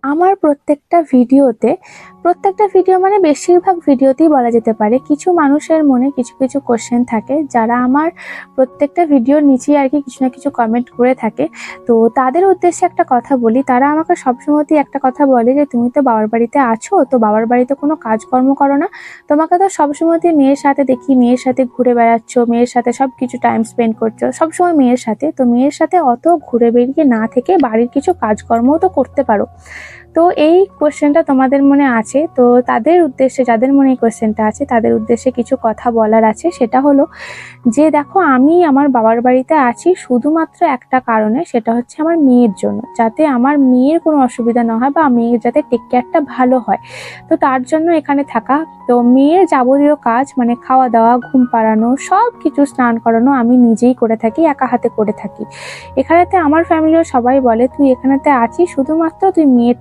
আমার প্রত্যেকটা ভিডিও মানে বেশিরভাগ ভিডিওতেই বলা যেতে পারে কিছু মানুষের মনে কিছু কিছু কোশ্চেন থাকে, যারা আমার প্রত্যেকটা ভিডিওর নিচেই আর কি কিছু না কিছু কমেন্ট করে থাকে। তো তাদের উদ্দেশ্যে একটা কথা বলি, তারা আমাকে সবসময়ই একটা কথা বলে যে তুমি তো বাবার বাড়িতে আছো, তো বাবার বাড়িতে কোনো কাজকর্ম করো না? তোমাকে তো সবসময়ই মেয়ের সাথে দেখি, মেয়ের সাথে ঘুরে বেড়াচ্ছ, মেয়ের সাথে সবকিছু টাইম স্পেন্ড করছো, সবসময় মেয়ের সাথে। তো মেয়ের সাথে অত ঘুরে বেরিয়ে না থেকে বাড়ির কিছু কাজকর্মও তো করতে পারো। তো এই কোশ্চেনটা তোমাদের মনে আছে, তো তাদের উদ্দেশ্যে, যাদের মনে এই কোশ্চেনটা আছে তাদের উদ্দেশ্যে কিছু কথা বলার আছে। সেটা হলো যে দেখো, আমি আমার বাবার বাড়িতে আছি শুধুমাত্র একটা কারণে, সেটা হচ্ছে আমার মেয়ের জন্য, যাতে আমার মেয়ের কোনো অসুবিধা না হয় বা মেয়ের যাতে টেক কেয়ারটা ভালো হয়। তো তার জন্য এখানে থাকা। তো মেয়ের যাবতীয় কাজ মানে খাওয়া দাওয়া, ঘুম পাড়ানো, সব কিছু, স্নান করানো আমি নিজেই করে থাকি, একা হাতে করে থাকি। এখানেতে আমার ফ্যামিলির সবাই বলে তুই এখানেতে আছিস শুধুমাত্র তুই মেয়ের